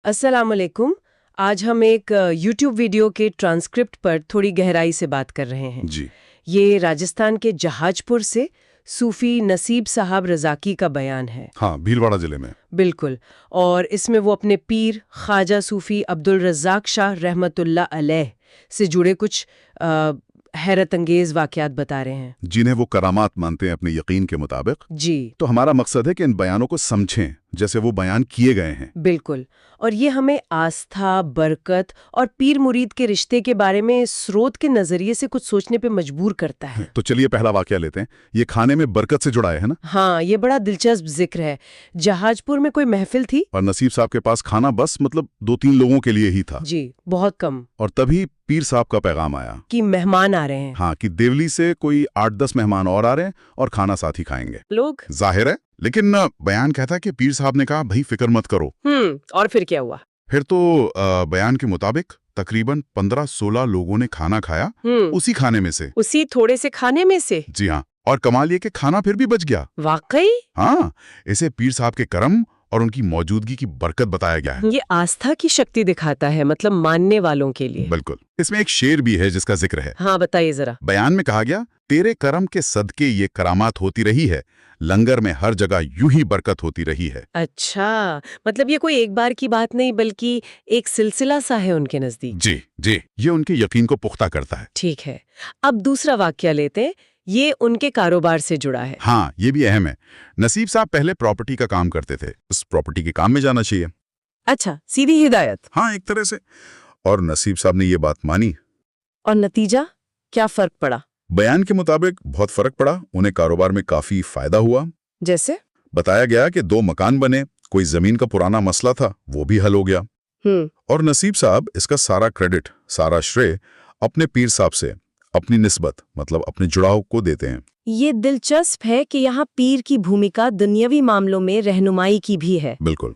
अस्सलाम वालेकुम। आज हम एक YouTube वीडियो के ट्रांसक्रिप्ट पर थोड़ी गहराई से बात कर रहे हैं। जी। ये राजस्थान के जहाजपुर से सूफी नसीब साहब रज़ाकी का बयान है। हाँ, भीलवाड़ा जिले में। बिल्कुल। और इसमें वो अपने पीर ख्वाजा सूफी अब्दुल रज़्ज़ाक शाह रहमतुल्लाह अलैह से जुड़े कुछ हैरत अंगेज वाक़यात बता रहे हैं, जिन्हें वो करामात मानते हैं अपने यकीन के मुताबिक। जी। तो हमारा मकसद है कि इन बयानों को समझें जैसे वो बयान किए गए हैं। बिल्कुल। और ये हमें आस्था, बरकत और पीर मुरीद के रिश्ते के बारे में स्रोत के नजरिए से कुछ सोचने पे मजबूर करता है। तो चलिए पहला वाकया लेते हैं। ये खाने में बरकत से जुड़ा है ना? हाँ, ये बड़ा दिलचस्प जिक्र है। जहाजपुर में कोई महफिल थी और नसीब साहब के पास खाना बस 2-3 लोगों के लिए ही था। जी, बहुत कम। और तभी पीर साहब का पैगाम आया कि मेहमान आ रहे हैं। हाँ, कि देवली से कोई 8-10 मेहमान और आ रहे हैं और खाना साथ ही खाएंगे। लोग जाहिर है, लेकिन बयान कहता है कि पीर साहब ने कहा भाई फिक्र मत करो। और फिर क्या हुआ? फिर तो बयान के मुताबिक तकरीबन 15-16 लोगों ने खाना खाया उसी खाने में से। उसी थोड़े से खाने में से? जी हाँ। और कमाल ये कि खाना फिर भी बच गया। वाकई? हाँ, इसे पीर साहब के करम और उनकी मौजूदगी की बरकत बताया गया है। ये आस्था की शक्ति दिखाता है, मतलब मानने वालों के लिए। बिल्कुल। इसमें एक शेर भी है जिसका जिक्र है। हाँ, बताइए जरा। बयान में कहा गया, तेरे करम के सदके ये करामात होती रही है, लंगर में हर जगह यूं ही बरकत होती रही है। अच्छा, मतलब ये कोई एक बार की बात नहीं बल्कि एक सिलसिला सा है उनके नजदीक। जी जी, ये उनके यकीन को पुख्ता करता है। ठीक है। अब दूसरा वाक्य लेते हैं। ये उनके कारोबार से जुड़ा है। हाँ, ये भी अहम है। नसीब साहब पहले प्रॉपर्टी का काम करते थे, उस प्रॉपर्टी के काम में जाना चाहिए। अच्छा, सीधी हिदायत। हाँ, एक तरह से। और नसीब साहब ने ये बात मानी। और नतीजा क्या फर्क पड़ा? बयान के मुताबिक बहुत फर्क पड़ा। उन्हें कारोबार में काफी फायदा हुआ। जैसे? बताया गया कि 2 मकान बने, कोई जमीन का पुराना मसला था वो भी हल हो गया। और नसीब साहब इसका सारा क्रेडिट, सारा श्रेय अपने पीर साहब से अपनी निस्बत मतलब अपने जुड़ाव को देते हैं। ये दिलचस्प है कि यहाँ पीर की भूमिका दुनियावी मामलों में रहनुमाई की भी है। बिल्कुल।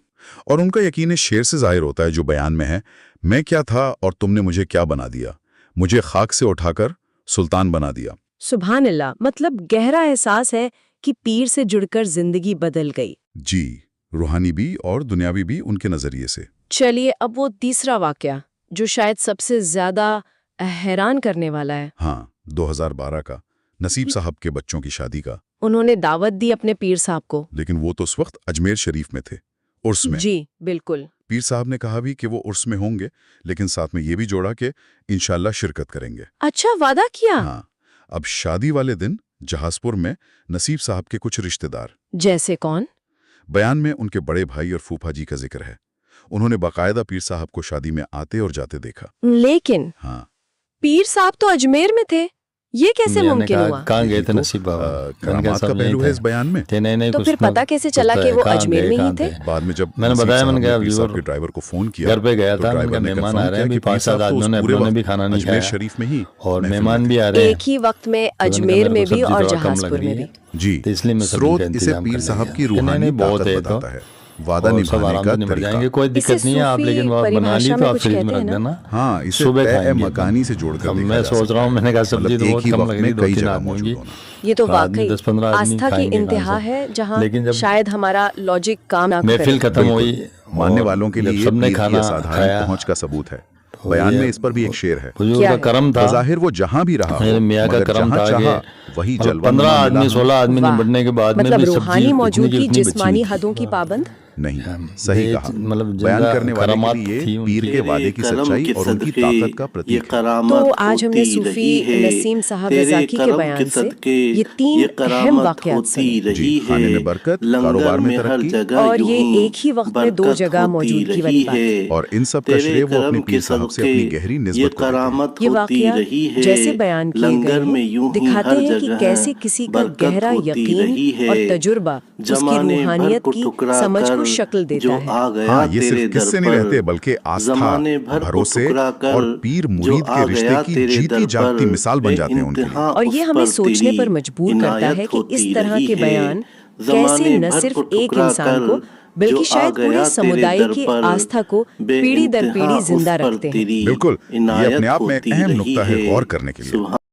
और उनका यकीन इस शेर से जाहिर होता है जो बयान में है, मैं क्या था और तुमने मुझे क्या बना दिया, मुझे खाक से उठाकर सुल्तान बना दिया। सुभान अल्लाह, मतलब गहरा एहसास है कि पीर से जुड़कर जिंदगी बदल गई। जी, रूहानी भी और दुनियावी भी उनके नजरिए से। चलिए अब वो तीसरा वाकया जो शायद सबसे ज्यादा हैरान करने वाला है। हाँ, 2012 का नसीब साहब के बच्चों की शादी का। उन्होंने दावत दी अपने पीर साहब को, लेकिन वो तो उस वक्त अजमेर शरीफ में थे, उर्स में। जी बिल्कुल। पीर साहब ने कहा भी कि वो उर्स में होंगे, लेकिन साथ में ये भी जोड़ा कि इंशाल्लाह शिरकत करेंगे। अच्छा, वादा किया? हाँ। अब शादी वाले दिन जहाजपुर में नसीब साहब के कुछ रिश्तेदार। जैसे कौन? बयान में उनके बड़े भाई और फूफा जी का जिक्र है। उन्होंने बाकायदा पीर साहब को शादी में आते और जाते देखा। लेकिन हाँ, पीर साहब तो अजमेर में थे, ये कैसे मुमकिन हुआ? कहाँ गए थे नसीब बाबा? करामात का पहलू है इस बयान में। नहीं, तो फिर पता कैसे चला कि वो अजमेर में ही थे? बाद में जब मैंने बताया, मैंने कहा पीर साहब के ड्राइवर को फोन किया, घर पे गया तो था, ड्राइवर ने मेहमान आ confirm रहे हैं, किया भी कि पीर 5-7 साहब तो आदमियों ने पूरे उन्होंने भी वक्त खाना नहीं अजमेर खाया शरीफ में ही और महफिल मेहमान में भी थे। आ रहे हैं। एक ही वक्त में अजमेर में भी और जहाजपुर में भी। जी, तो इसलिए मैं स्रोत इसे पीर साहब की रूहानी ताकत बताता है, वादा निभाने का तरीका। कोई दिक्कत नहीं है, आप लेकिन वो बना ली तो आप फ्रिज में रख देना। हाँ, इसे सुबह तय खाएंगे। मकानी से जोड़कर देखा मैं जा सोच रहा हूँ, मैंने कहा सकता है। सब्जी तो मतलब बहुत एक ही कम वक्त लग में रही, कई 2-3 जगह आदमी मौजूद होंगी। होना। ये तो आदमी वाकई 10-15 आदमी आस्था की खाएंगे इंतहा कहाँ से? है, जहाँ लेकिन जब शायद हमारा लॉजिक काम ना करे। महफिल खत्म हुई, मानने वालों के लिए सबने पीर की खाना असाधारण खाया, पहुंच का सबूत है। बयान में इस पर भी एक शेर है। बुजुर्ग क्या का है? करम था, बज़ाहिर वो जहां भी रहा हो, मेरे मियाँ का मगर करम जहां था चाहा कि वही मतलब जलवा 15 मिला आदमी 16 आदमी वाह। निपटने के बाद में मतलब भी रूहानी सब्जी मौजूदगी, उतनी की उतनी बची जिस्मानी हुई थी। हदों की पाबंद नहीं। सही कहा। मतलब बयान जिंदा करने वाले करामात के लिए थी उनकी। पीर के वादे की सच्चाई और उनकी ताकत का प्रतीक है। तो आज हमने सूफी नसीम साहब रज़ाकी के बयान से ये 3 अहम वाक़यात सुने। जी, खाने में बरकत, कारोबार में तरक्की, और ये एक ही वक्त में 2 जगह मौजूदगी वाली बात। और इन सब का श्रेय वो अपने पीर साहब से अपनी गहरी निस्बत को देते हैं। ये वाक़या जैसे बयान किए गए हैं, दिखाते हैं कि कैसे किसी का गहरा यकीन और तजुर्बा उसकी रूहानियत की समझ को शक्ल देता है। हाँ, ये सिर्फ किस्से नहीं रहते बल्कि आस्था, भरोसे और पीर मुरीद के रिश्ते की जीती जागती मिसाल बन जाते हैं उनके लिए। और ये हमें सोचने पर मजबूर करता है कि इस तरह के बयान कैसे न सिर्फ एक इंसान को बल्कि शायद पूरे समुदाय की आस्था को पीढ़ी दर पीढ़ी जिंदा रखते हैं। बिल्कुल, ये अपने आप में एक अहम नुक्ता है गौर करने के लिए।